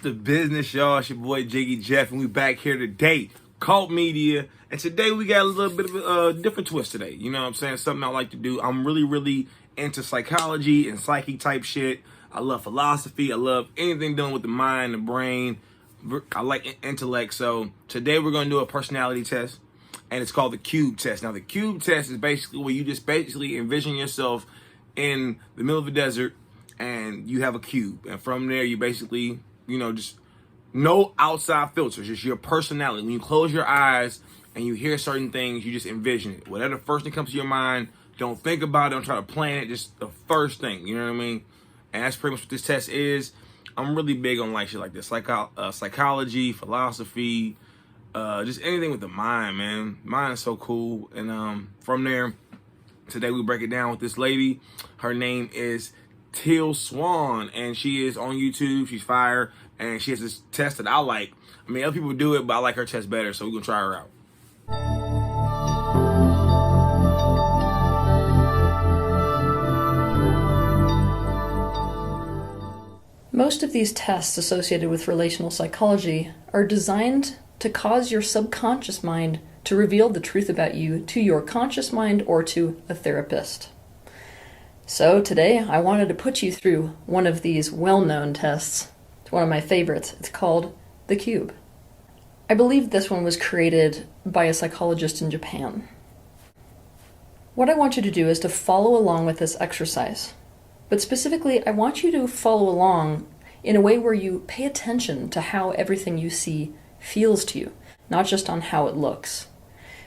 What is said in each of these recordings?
the business, y'all? It's your boy Jiggy Jeff, and we back here today, Cult Media. And today we got a little bit of a different twist today. You know what I'm saying? Something I like to do. I'm really into psychology and psyche type shit. I love philosophy. I love anything dealing with the mind, the brain. I like intellect. So today we're going to do a personality test, and it's called the cube test. Now, the cube test is basically where you just basically envision yourself in the middle of a desert, and you have a cube. And from there, you basically, just no outside filters, just your personality. When you close your eyes and you hear certain things, you just envision it. Whatever the first thing comes to your mind, don't think about it, don't try to plan it, just the first thing, you know what I mean? And that's pretty much what this test is. I'm really big on like shit like this, psychology, philosophy, just anything with the mind, man. Mind is so cool. And from there, today we break it down with this lady. Her name is Teal Swan, and she is on YouTube. She's fire, and she has this test that I like. I mean, other people do it, but I like her test better, so we're gonna try her out. Most of these tests associated with relational psychology are designed to cause your subconscious mind to reveal the truth about you to your conscious mind or to a therapist. So today I wanted to put you through one of these well-known tests. It's one of my favorites. It's called the cube. I believe this one was created by a psychologist in Japan. What I want you to do is to follow along with this exercise. But specifically, I want you to follow along in a way where you pay attention to how everything you see feels to you, not just on how it looks.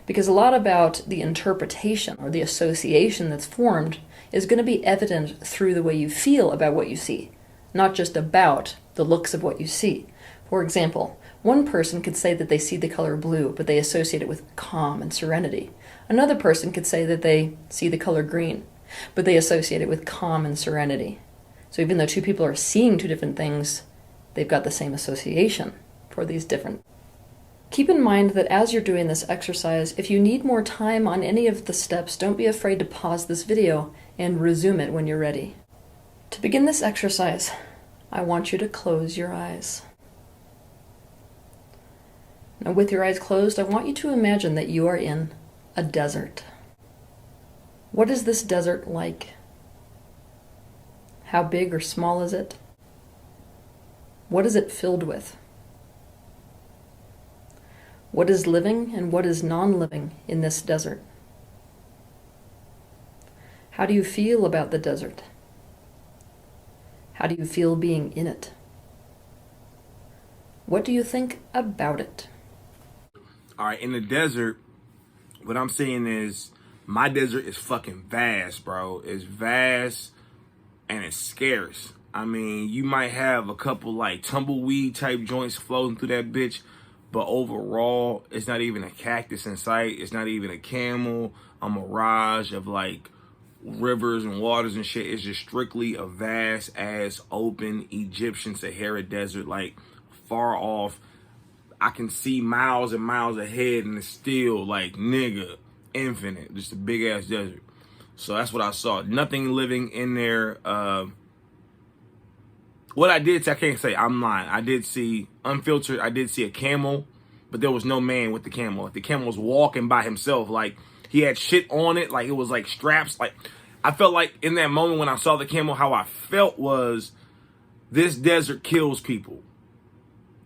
Because a lot about the interpretation or the association that's formed is going to be evident through the way you feel about what you see, not just about the looks of what you see. For example, one person could say that they see the color blue, but they associate it with calm and serenity. Another person could say that they see the color green, but they associate it with calm and serenity. So even though two people are seeing two different things, they've got the same association for these different. Keep in mind that as you're doing this exercise, if you need more time on any of the steps, don't be afraid to pause this video and resume it when you're ready. To begin this exercise, I want you to close your eyes. Now, with your eyes closed, I want you to imagine that you are in a desert. What is this desert like? How big or small is it? What is it filled with? What is living and what is non-living in this desert? How do you feel about the desert? How do you feel being in it? What do you think about it? All right, in the desert, what I'm seeing is my desert is fucking vast, bro. It's vast and it's scarce. I mean, you might have a couple like tumbleweed type joints floating through that bitch, but overall, it's not even a cactus in sight. It's not even a camel, a mirage of like rivers and waters and shit. It's just strictly a vast ass open Egyptian Sahara desert, like far off. I can see miles and miles ahead, and it's still like nigga infinite, just a big ass desert. So that's what I saw. Nothing living in there. What I did see, I can't say, I'm lying. I did see unfiltered. I did see a camel, but there was no man with the camel. Like, the camel was walking by himself. Like, he had shit on it. Like, it was like straps. Like, I felt like in that moment when I saw the camel, how I felt was this desert kills people.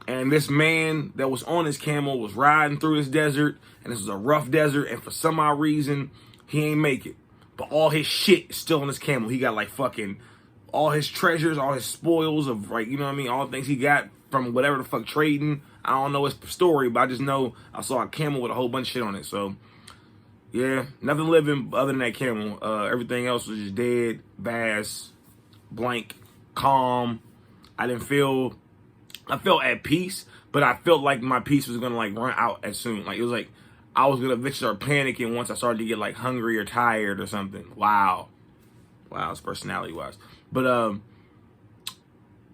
And this man that was on his camel was riding through this desert, and this was a rough desert, and for some odd reason, he ain't make it. But all his shit is still on his camel. He got like fucking all his treasures, all his spoils of, like, you know what I mean, all the things he got from whatever the fuck trading. I don't know his story, but I just know I saw a camel with a whole bunch of shit on it. So yeah, nothing living other than that camel. Everything else was just dead, vast, blank, calm. I felt at peace, but I felt like my peace was gonna like run out as soon. Like, it was like I was gonna eventually start panicking once I started to get like hungry or tired or something. Wow, it's personality wise. But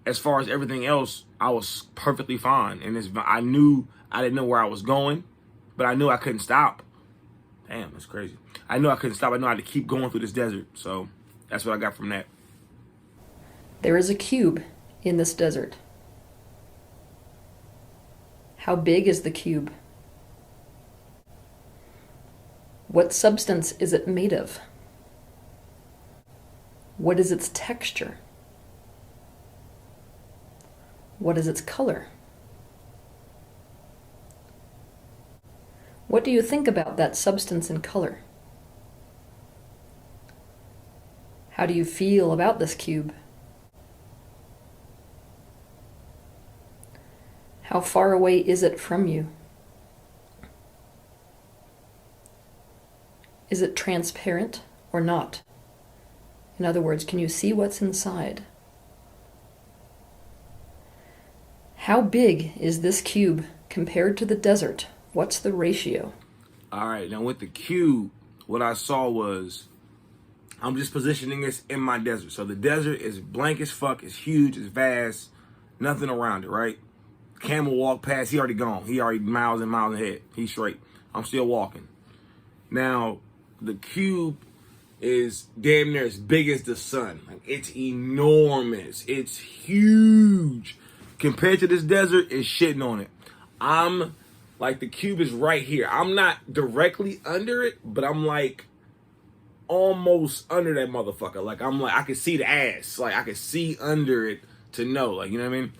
as far as everything else, I was perfectly fine. And I didn't know where I was going, but I knew I couldn't stop. Damn, that's crazy. I knew I couldn't stop. I knew I had to keep going through this desert. So that's what I got from that. There is a cube in this desert. How big is the cube? What substance is it made of? What is its texture? What is its color? What do you think about that substance and color? How do you feel about this cube? How far away is it from you? Is it transparent or not? In other words, can you see what's inside? How big is this cube compared to the desert? What's the ratio? All right, now with the cube, what I saw was, I'm just positioning this in my desert. So the desert is blank as fuck, it's huge, it's vast, nothing around it, right? Camel walked past, he already gone. He already miles and miles ahead. He's straight. I'm still walking. Now, the cube is damn near as big as the sun. Like, it's enormous. It's huge. Compared to this desert, it's shitting on it. I'm like, the cube is right here. I'm not directly under it, but I'm like almost under that motherfucker. Like, I'm like, I can see the ass. Like, I can see under it to know. Like, you know what I mean?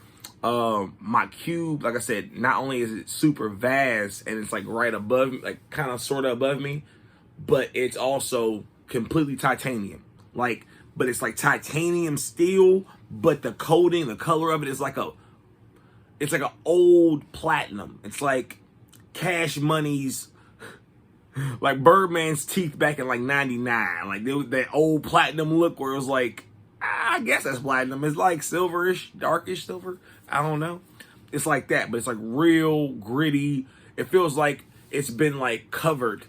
My cube, like I said, not only is it super vast and it's like right above me, like kind of sort of above me, but it's also completely titanium. Like, but it's like titanium steel, but the coating, the color of it is like it's like an old platinum. It's like Cash Money's, like Birdman's teeth back in like 99. Like there was that old platinum look where it was like, I guess that's platinum. It's like silverish, darkish silver. I don't know. It's like that, but it's like real gritty. It feels like it's been like covered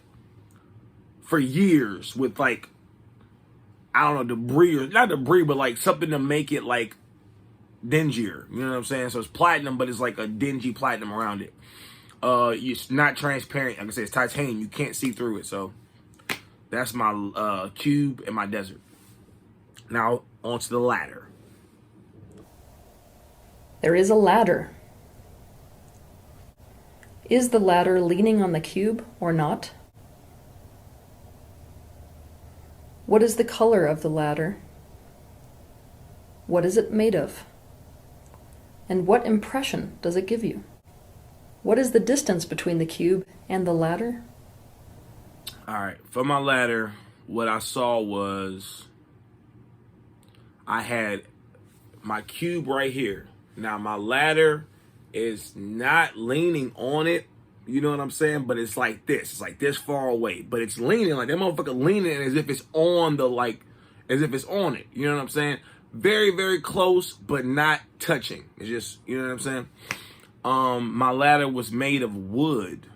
for years with like, I don't know, debris, or not debris, but like something to make it like dingier. You know what I'm saying? So it's platinum, but it's like a dingy platinum around it. It's not transparent. Like I said, it's titanium. You can't see through it. So that's my cube and my desert. Now onto the ladder. There is a ladder. Is the ladder leaning on the cube or not? What is the color of the ladder? What is it made of? And what impression does it give you? What is the distance between the cube and the ladder? All right, for my ladder, what I saw was I had my cube right here. Now my ladder is not leaning on it, you know what I'm saying? But it's like this. It's like this far away. But it's leaning, like that motherfucker leaning as if it's on the, like, as if it's on it. You know what I'm saying? Very, very close, but not touching. It's just, you know what I'm saying? My ladder was made of wood.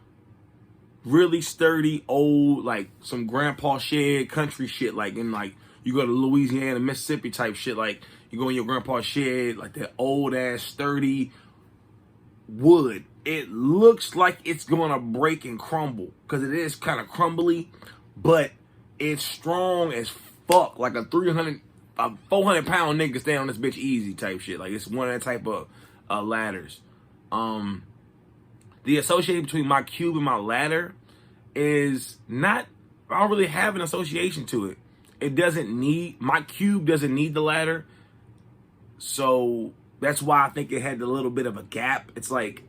Really sturdy, old, like some grandpa shed, country shit, like in like, you go to Louisiana, Mississippi type shit, like you go in your grandpa's shed, like that old ass sturdy wood. It looks like it's gonna break and crumble because it is kind of crumbly, but it's strong as fuck. Like a 400 pound nigga stand on this bitch easy type shit. Like it's one of that type of ladders. The association between my cube and my ladder is not, I don't really have an association to it. It doesn't need, my cube doesn't need the ladder. So that's why I think it had a little bit of a gap. It's like,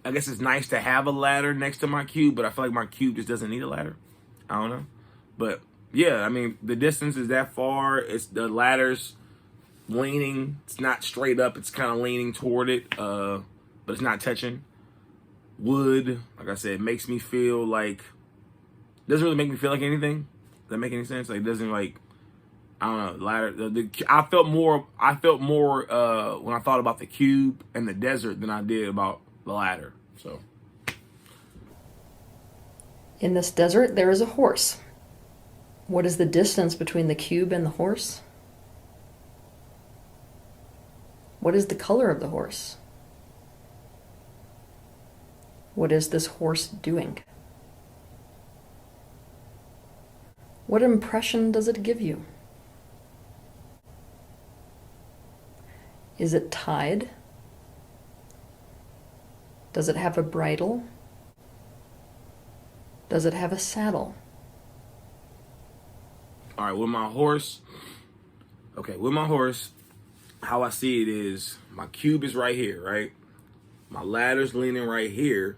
I guess it's nice to have a ladder next to my cube, but I feel like my cube just doesn't need a ladder. I don't know. But yeah, I mean, the distance is that far. It's the ladder's leaning. It's not straight up. It's kind of leaning toward it, but it's not touching. Wood, like I said, makes me feel like, doesn't really make me feel like anything. Does that make any sense? Like, it doesn't like, I don't know, ladder. I felt more when I thought about the cube and the desert than I did about the ladder. So in this desert, there is a horse. What is the distance between the cube and the horse? What is the color of the horse? What is this horse doing? What impression does it give you? Is it tied? Does it have a bridle? Does it have a saddle? All right, with my horse, how I see it is my cube is right here, right? My ladder's leaning right here.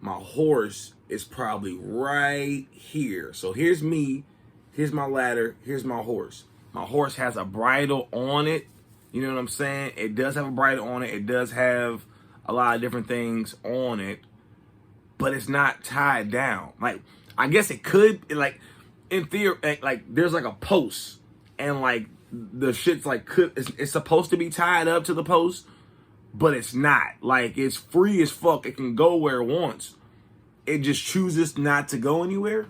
My horse is probably right here. So here's me, here's my ladder, here's my horse. My horse has a bridle on it. You know what I'm saying? It does have a bridle on it. It does have a lot of different things on it, but it's not tied down. Like, I guess it could, like, in theory, like there's like a post, and like the shit's like it's supposed to be tied up to the post, but it's not. Like, it's free as fuck. It can go where it wants. It just chooses not to go anywhere.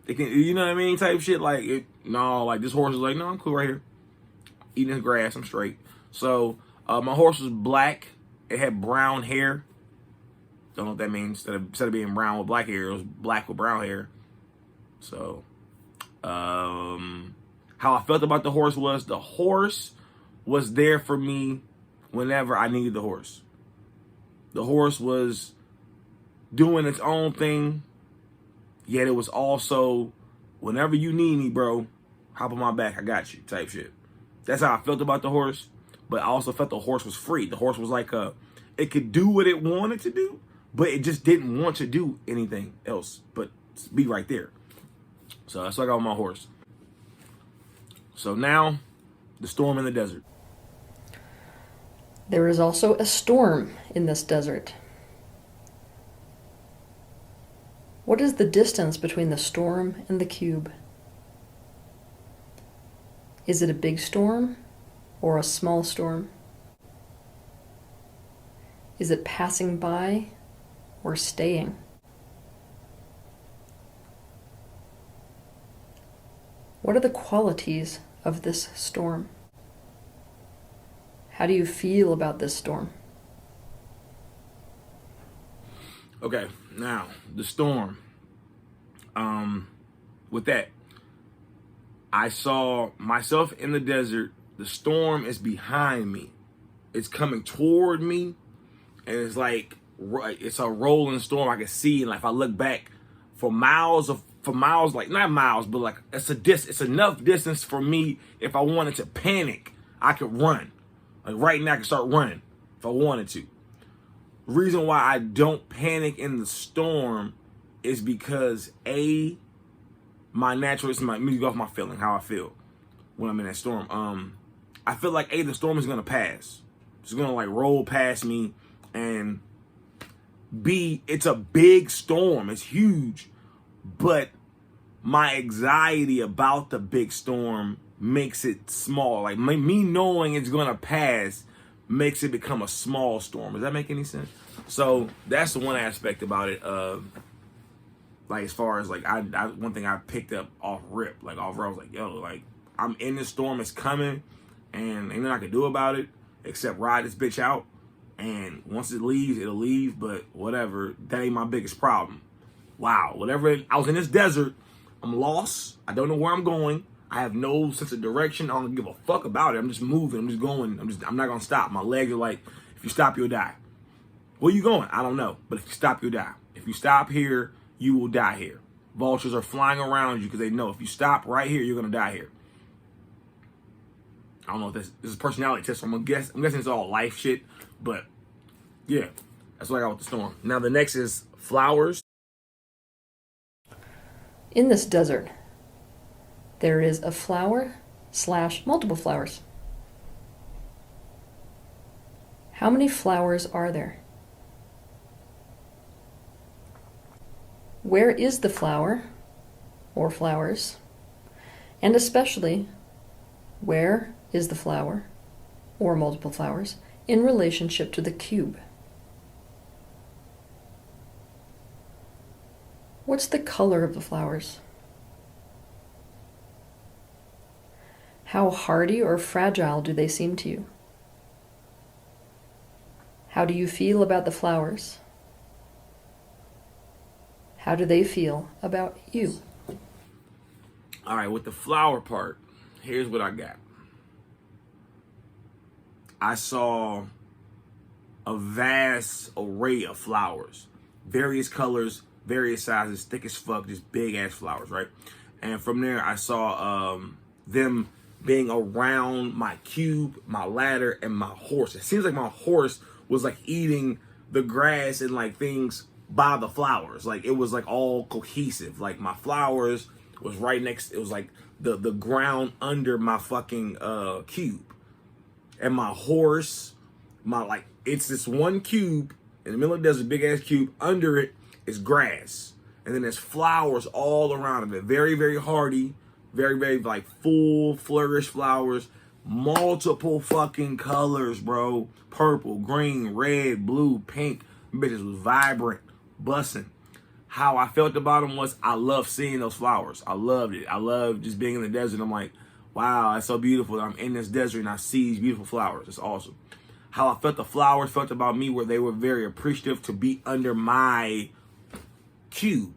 It can, you know what I mean, type shit. Like, like this horse is like, no, I'm cool right here, eating his grass, I'm straight. So my horse was black. It had brown hair. Don't know what that means. Instead of being brown with black hair, it was black with brown hair. So, how I felt about the horse was there for me whenever I needed the horse. The horse was doing its own thing, yet it was also, whenever you need me, bro, hop on my back, I got you, type shit. That's how I felt about the horse, but I also felt the horse was free. The horse was like it could do what it wanted to do, but it just didn't want to do anything else but be right there. So that's what I got with my horse. So now, the storm in the desert. There is also a storm in this desert. What is the distance between the storm and the cube? Is it a big storm or a small storm? Is it passing by or staying? What are the qualities of this storm? How do you feel about this storm? Okay, now the storm. With that, I saw myself in the desert. The storm is behind me. It's coming toward me, and it's like it's a rolling storm. I can see, and like if I look back for miles, like not miles, but like it's enough distance for me. If I wanted to panic, I could run. Like right now, I can start running if I wanted to. Reason why I don't panic in the storm is because my natural, let me go off my feeling, how I feel when I'm in that storm. I feel like the storm is gonna pass. It's gonna like roll past me, and B, it's a big storm. It's huge, but my anxiety about the big storm makes it small. Like me knowing it's gonna pass makes it become a small storm. Does that make any sense? So that's the one aspect about it. Like as far as like I one thing I picked up off rip, like off rip, I was like, yo, like I'm in this storm, it's coming, and ain't nothing I can do about it except ride this bitch out. And once it leaves, it'll leave. But whatever, that ain't my biggest problem. Wow, I was in this desert. I'm lost. I don't know where I'm going. I have no sense of direction. I don't give a fuck about it. I'm just moving. I'm just going. I'm not gonna stop. My legs are like, if you stop, you'll die. Where you going? I don't know. But if you stop, you'll die. If you stop here, you will die here. Vultures are flying around you because they know if you stop right here, you're gonna die here. I don't know if this is a personality test. So I'm guessing it's all life shit. But yeah, that's what I got with the storm. Now the next is flowers. In this desert, there is a flower / multiple flowers. How many flowers are there? Where is the flower or flowers? And especially, where is the flower or multiple flowers in relationship to the cube? What's the color of the flowers? How hardy or fragile do they seem to you? How do you feel about the flowers? How do they feel about you? All right, with the flower part, here's what I got. I saw a vast array of flowers, various colors, various sizes, thick as fuck, just big ass flowers, right? And from there, I saw them being around my cube, my ladder, and my horse. It seems like my horse was like eating the grass and like things by the flowers. Like it was like all cohesive. Like my flowers was right next. It was like the ground under my fucking cube, and my horse, it's this one cube in the middle of the desert, big ass cube. Under it is grass, and then there's flowers all around it. Very, very hardy, very, very like full flourish flowers, multiple fucking colors, bro. Purple, green, red, blue, pink. Bitches was vibrant, bussing. How I felt about them was I loved seeing those flowers. I loved it. I loved just being in the desert. I'm like, wow, it's so beautiful. I'm in this desert and I see these beautiful flowers. It's awesome. How I felt the flowers felt about me where they were very appreciative to be under my cube.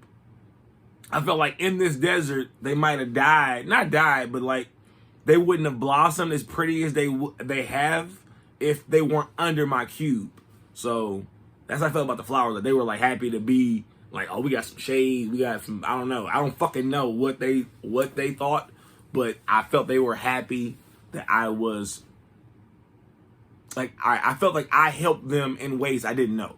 I felt like in this desert, they might have died. Not died, but like they wouldn't have blossomed as pretty as they have if they weren't under my cube. So that's how I felt about the flowers. That they were like happy to be like, oh, we got some shade. We got some, I don't know. I don't fucking know what they thought, but I felt they were happy that I was like, I felt like I helped them in ways I didn't know.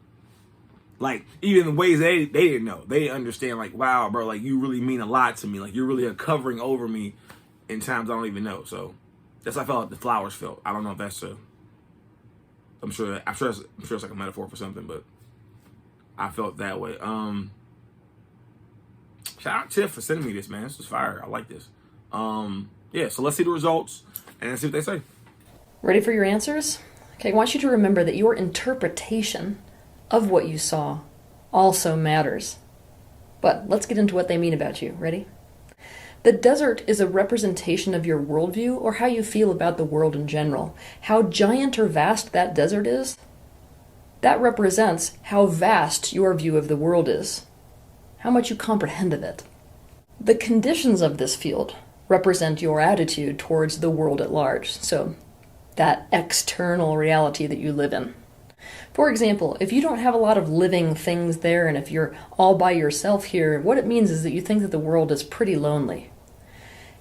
Like, even in ways they didn't know. They didn't understand, like, wow, bro, like, you really mean a lot to me. Like, you're really covering over me in times I don't even know. So, that's how I felt like the flowers felt. I don't know if that's I'm sure it's like a metaphor for something, but I felt that way. Shout out Tiff for sending me this, man. This was fire. I like this. Yeah, so let's see the results and see what they say. Ready for your answers? Okay, I want you to remember that your interpretation of what you saw also matters. But let's get into what they mean about you. Ready? The desert is a representation of your worldview or how you feel about the world in general. How giant or vast that desert is, that represents how vast your view of the world is, how much you comprehend of it. The conditions of this field represent your attitude towards the world at large, so that external reality that you live in. For example, if you don't have a lot of living things there, and if you're all by yourself here, what it means is that you think that the world is pretty lonely.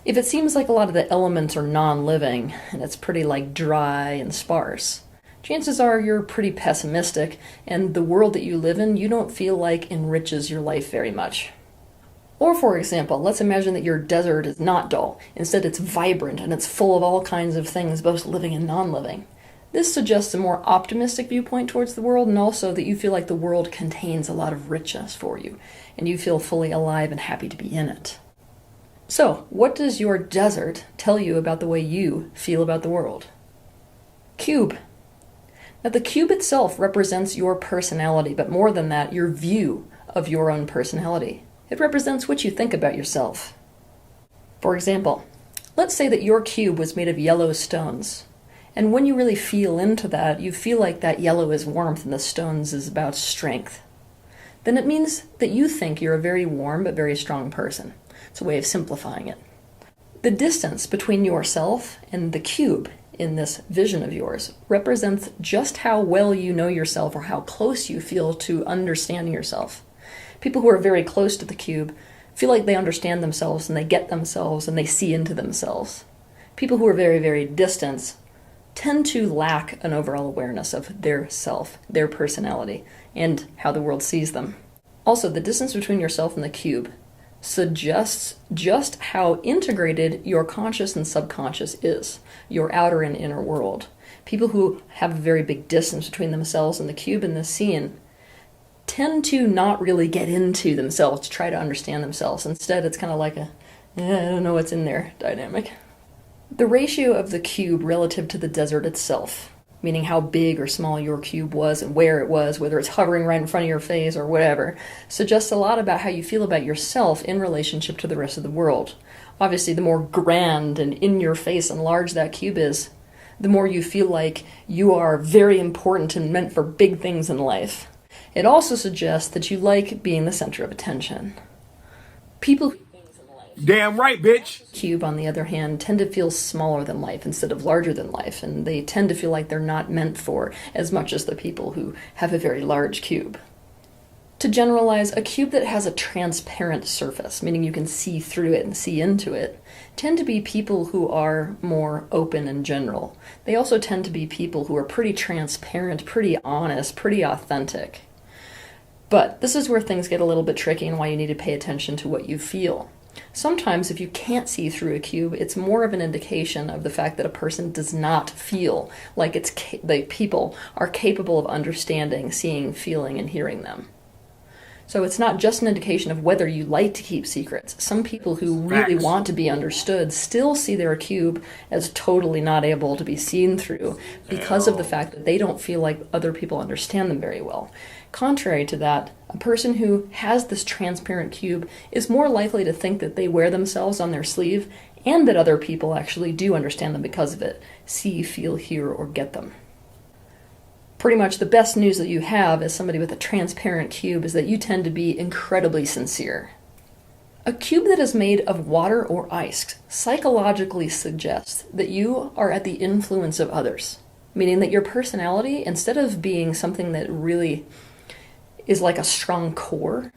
If it seems like a lot of the elements are non-living, and it's pretty like dry and sparse, chances are you're pretty pessimistic, and the world that you live in, you don't feel like enriches your life very much. Or for example, let's imagine that your desert is not dull. Instead, it's vibrant and it's full of all kinds of things, both living and non-living. This suggests a more optimistic viewpoint towards the world, and also that you feel like the world contains a lot of richness for you, and you feel fully alive and happy to be in it. So, what does your desert tell you about the way you feel about the world? Cube. Now, the cube itself represents your personality, but more than that, your view of your own personality. It represents what you think about yourself. For example, let's say that your cube was made of yellow stones. And when you really feel into that, you feel like that yellow is warmth and the stones is about strength. Then it means that you think you're a very warm but very strong person. It's a way of simplifying it. The distance between yourself and the cube in this vision of yours represents just how well you know yourself or how close you feel to understanding yourself. People who are very close to the cube feel like they understand themselves and they get themselves and they see into themselves. People who are very, very distant tend to lack an overall awareness of their self, their personality, and how the world sees them. Also, the distance between yourself and the cube suggests just how integrated your conscious and subconscious is, your outer and inner world. People who have a very big distance between themselves and the cube in this scene tend to not really get into themselves to try to understand themselves. Instead, it's kind of like I don't know what's in there dynamic. The ratio of the cube relative to the desert itself, meaning how big or small your cube was and where it was, whether it's hovering right in front of your face or whatever, suggests a lot about how you feel about yourself in relationship to the rest of the world. Obviously, the more grand and in your face and large that cube is, the more you feel like you are very important and meant for big things in life. It also suggests that you like being the center of attention. People Damn right, bitch. Cube, on the other hand, tend to feel smaller than life instead of larger than life, and they tend to feel like they're not meant for as much as the people who have a very large cube. To generalize, a cube that has a transparent surface, meaning you can see through it and see into it, tend to be people who are more open in general. They also tend to be people who are pretty transparent, pretty honest, pretty authentic. But this is where things get a little bit tricky and why you need to pay attention to what you feel. Sometimes if you can't see through a cube, it's more of an indication of the fact that a person does not feel like the people are capable of understanding, seeing, feeling, and hearing them. So it's not just an indication of whether you like to keep secrets. Some people who really want to be understood still see their cube as totally not able to be seen through because of the fact that they don't feel like other people understand them very well. Contrary to that, a person who has this transparent cube is more likely to think that they wear themselves on their sleeve and that other people actually do understand them because of it, see, feel, hear, or get them. Pretty much the best news that you have as somebody with a transparent cube is that you tend to be incredibly sincere. A cube that is made of water or ice psychologically suggests that you are at the influence of others, meaning that your personality, instead of being something that really is like a strong core,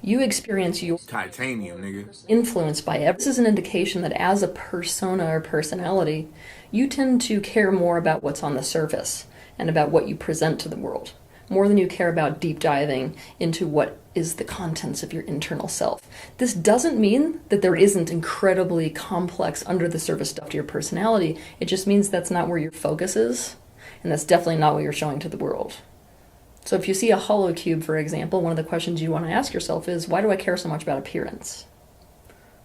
you experience your titanium, nigga. Influenced by it. This is an indication that as a persona or personality, you tend to care more about what's on the surface and about what you present to the world, more than you care about deep diving into what is the contents of your internal self. This doesn't mean that there isn't incredibly complex under the surface stuff to your personality. It just means that's not where your focus is, and that's definitely not what you're showing to the world. So if you see a hollow cube, for example, one of the questions you want to ask yourself is, why do I care so much about appearance?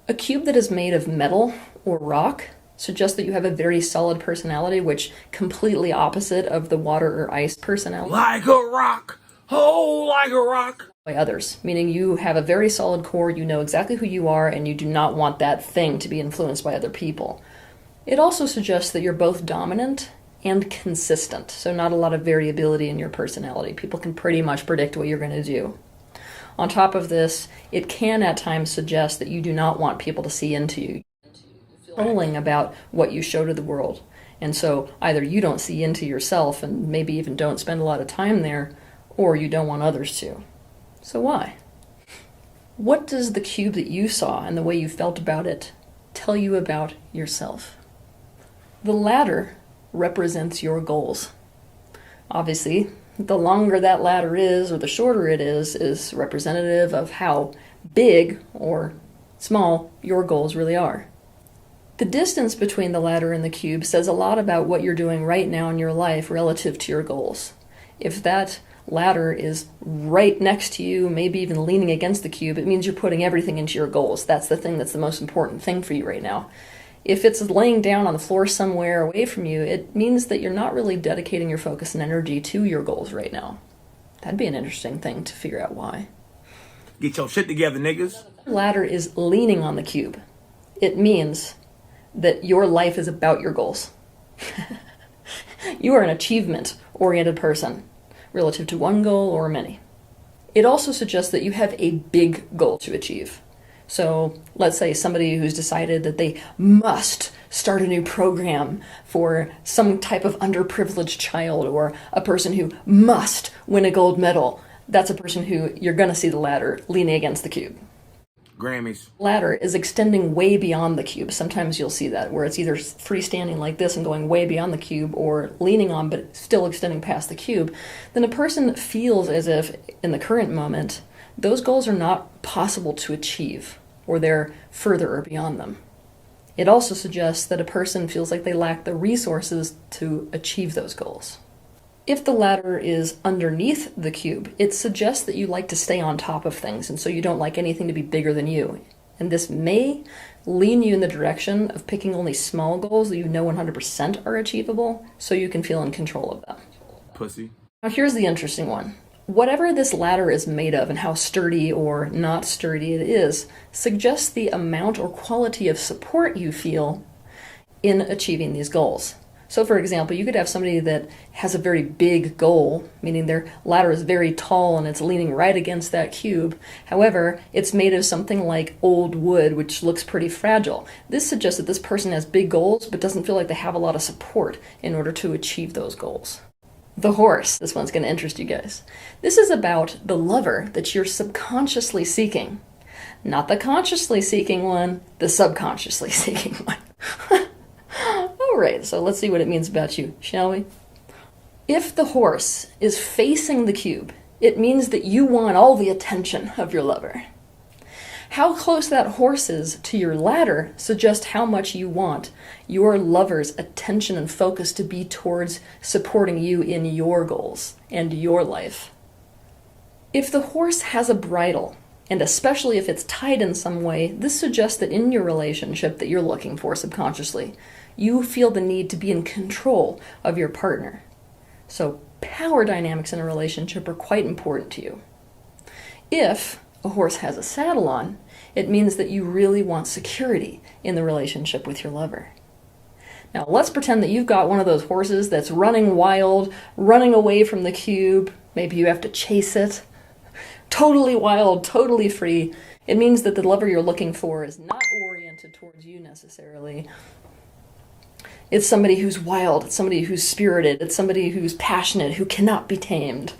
A cube that is made of metal or rock suggests that you have a very solid personality, which completely opposite of the water or ice personality. Like a rock. Oh, like a rock. By others, meaning you have a very solid core, you know exactly who you are, and you do not want that thing to be influenced by other people. It also suggests that you're both dominant and consistent, so not a lot of variability in your personality. People can pretty much predict what you're going to do. On top of this, it can at times suggest that you do not want people to see into you. Controlling about what you show to the world. And so either you don't see into yourself and maybe even don't spend a lot of time there, or you don't want others to. So why? What does the cube that you saw and the way you felt about it tell you about yourself? The ladder represents your goals. Obviously, the longer that ladder is or the shorter it is representative of how big or small your goals really are. The distance between the ladder and the cube says a lot about what you're doing right now in your life relative to your goals. If that ladder is right next to you, maybe even leaning against the cube, it means you're putting everything into your goals. That's the thing that's the most important thing for you right now. If it's laying down on the floor somewhere away from you, it means that you're not really dedicating your focus and energy to your goals right now. That'd be an interesting thing to figure out why. Get your shit together, niggas. The ladder is leaning on the cube. It means that your life is about your goals. You are an achievement-oriented person relative to one goal or many. It also suggests that you have a big goal to achieve. So let's say somebody who's decided that they must start a new program for some type of underprivileged child, or a person who must win a gold medal. That's a person who you're going to see the ladder leaning against the cube. Grammys. Ladder is extending way beyond the cube. Sometimes you'll see that, where it's either freestanding like this and going way beyond the cube, or leaning on but still extending past the cube. Then a person feels as if, in the current moment, those goals are not possible to achieve, or they're further or beyond them. It also suggests that a person feels like they lack the resources to achieve those goals. If the ladder is underneath the cube, it suggests that you like to stay on top of things, and so you don't like anything to be bigger than you. And this may lean you in the direction of picking only small goals that you know 100% are achievable, so you can feel in control of them. Pussy. Now here's the interesting one. Whatever this ladder is made of and how sturdy or not sturdy it is, suggests the amount or quality of support you feel in achieving these goals. So for example, you could have somebody that has a very big goal, meaning their ladder is very tall and it's leaning right against that cube. However, it's made of something like old wood, which looks pretty fragile. This suggests that this person has big goals, but doesn't feel like they have a lot of support in order to achieve those goals. The horse. This one's going to interest you guys. This is about the lover that you're subconsciously seeking. Not the consciously seeking one, the subconsciously seeking one. Alright, so let's see what it means about you, shall we? If the horse is facing the cube, it means that you want all the attention of your lover. How close that horse is to your ladder suggests how much you want your lover's attention and focus to be towards supporting you in your goals and your life. If the horse has a bridle, and especially if it's tied in some way, this suggests that in your relationship that you're looking for subconsciously, you feel the need to be in control of your partner. So power dynamics in a relationship are quite important to you. If a horse has a saddle on, it means that you really want security in the relationship with your lover. Now let's pretend that you've got one of those horses that's running wild, running away from the cube. Maybe you have to chase it. Totally wild, totally free. It means that the lover you're looking for is not oriented towards you necessarily. It's somebody who's wild, it's somebody who's spirited, it's somebody who's passionate, who cannot be tamed.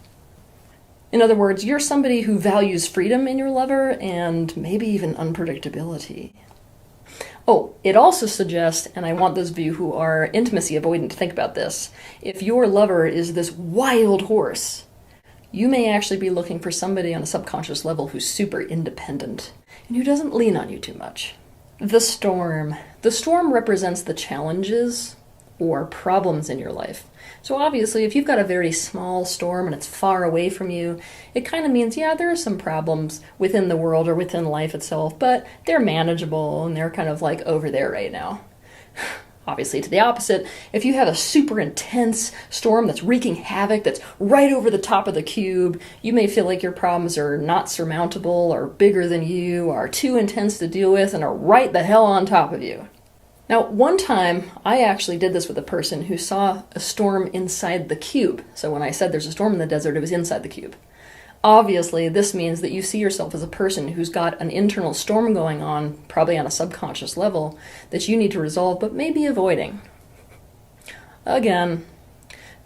In other words, you're somebody who values freedom in your lover and maybe even unpredictability. Oh, it also suggests, and I want those of you who are intimacy avoidant to think about this, if your lover is this wild horse, you may actually be looking for somebody on a subconscious level who's super independent and who doesn't lean on you too much. The storm. The storm represents the challenges or problems in your life. So obviously, if you've got a very small storm and it's far away from you, it kind of means, yeah, there are some problems within the world or within life itself, but they're manageable and they're kind of like over there right now. Obviously, to the opposite, if you have a super intense storm that's wreaking havoc, that's right over the top of the cube, you may feel like your problems are not surmountable or bigger than you, are too intense to deal with, and are right the hell on top of you. Now, one time, I actually did this with a person who saw a storm inside the cube. So when I said there's a storm in the desert, it was inside the cube. Obviously, this means that you see yourself as a person who's got an internal storm going on, probably on a subconscious level, that you need to resolve, but maybe avoiding. Again,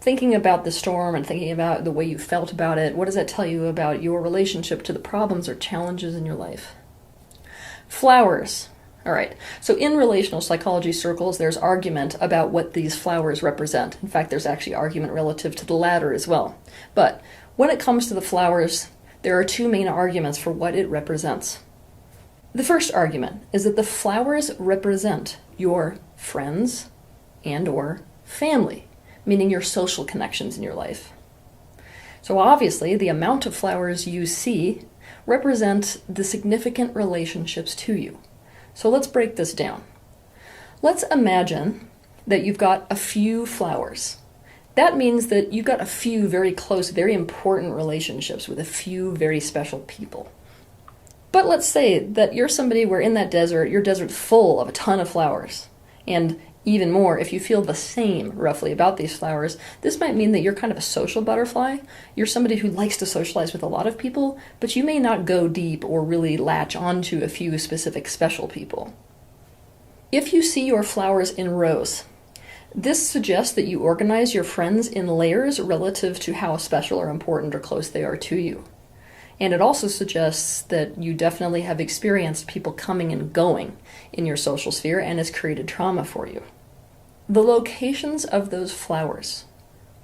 thinking about the storm and thinking about the way you felt about it, what does that tell you about your relationship to the problems or challenges in your life? Flowers. All right, so in relational psychology circles, there's argument about what these flowers represent. In fact, there's actually argument relative to the ladder as well. But when it comes to the flowers, there are two main arguments for what it represents. The first argument is that the flowers represent your friends and or family, meaning your social connections in your life. So obviously, the amount of flowers you see represent the significant relationships to you. So let's break this down. Let's imagine that you've got a few flowers. That means that you've got a few very close, very important relationships with a few very special people. But let's say that you're somebody where in that desert, your desert's full of a ton of flowers. And even more, if you feel the same roughly about these flowers, this might mean that you're kind of a social butterfly. You're somebody who likes to socialize with a lot of people, but you may not go deep or really latch onto a few specific special people. If you see your flowers in rows, this suggests that you organize your friends in layers relative to how special or important or close they are to you. And it also suggests that you definitely have experienced people coming and going in your social sphere and has created trauma for you. The locations of those flowers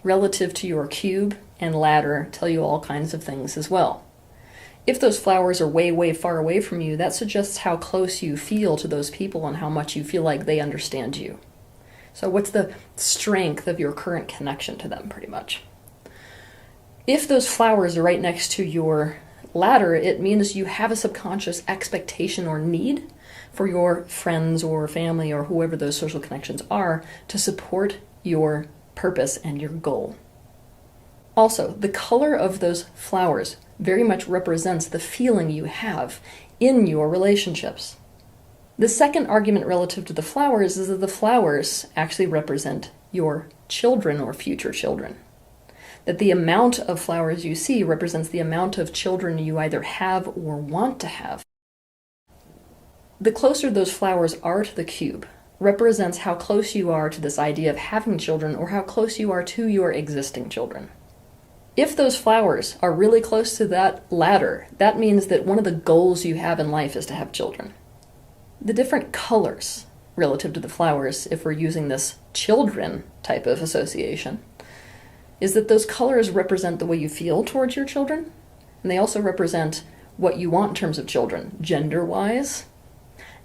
relative to your cube and ladder tell you all kinds of things as well. If those flowers are way, way far away from you, that suggests how close you feel to those people and how much you feel like they understand you. So what's the strength of your current connection to them, pretty much? If those flowers are right next to your ladder, it means you have a subconscious expectation or need for your friends or family or whoever those social connections are to support your purpose and your goal. Also, the color of those flowers very much represents the feeling you have in your relationships. The second argument relative to the flowers is that the flowers actually represent your children or future children. That the amount of flowers you see represents the amount of children you either have or want to have. The closer those flowers are to the cube represents how close you are to this idea of having children or how close you are to your existing children. If those flowers are really close to that ladder, that means that one of the goals you have in life is to have children. The different colors relative to the flowers, if we're using this children type of association, is that those colors represent the way you feel towards your children, and they also represent what you want in terms of children, gender-wise,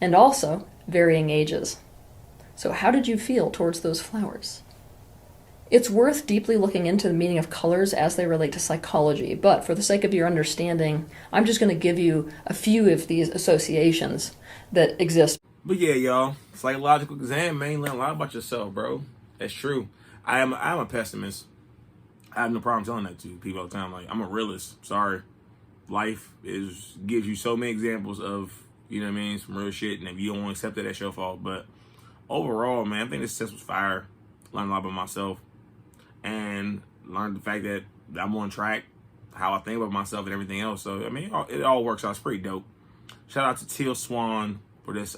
and also varying ages. So how did you feel towards those flowers? It's worth deeply looking into the meaning of colors as they relate to psychology, but for the sake of your understanding, I'm just going to give you a few of these associations that exist. But yeah, y'all, psychological exam, man, you learn a lot about yourself, bro. That's true. I'm a pessimist. I have no problem telling that to people all the time. Like, I'm a realist. Sorry. Life gives you so many examples of, you know what I mean, some real shit, and if you don't want to accept it, that's your fault. But overall, man, I think this test was fire. Learned a lot about myself. And learned the fact that I'm on track, how I think about myself and everything else. So, I mean, it all works out. It's pretty dope. Shout out to Teal Swan for this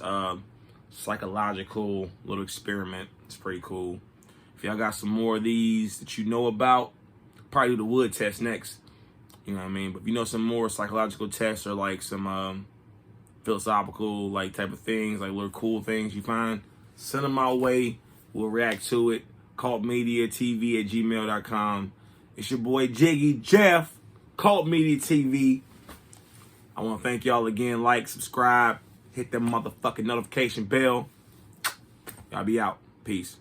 psychological little experiment. It's pretty cool. If y'all got some more of these that you know about, probably do the wood test next. You know what I mean? But if you know some more psychological tests or like some philosophical like type of things, like little cool things you find, send them our way. We'll react to it. cultmediatv@gmail.com. It's your boy Jiggy Jeff, Cult Media TV. I want to thank y'all again. Like, subscribe, hit that motherfucking notification bell. Y'all be out. Peace.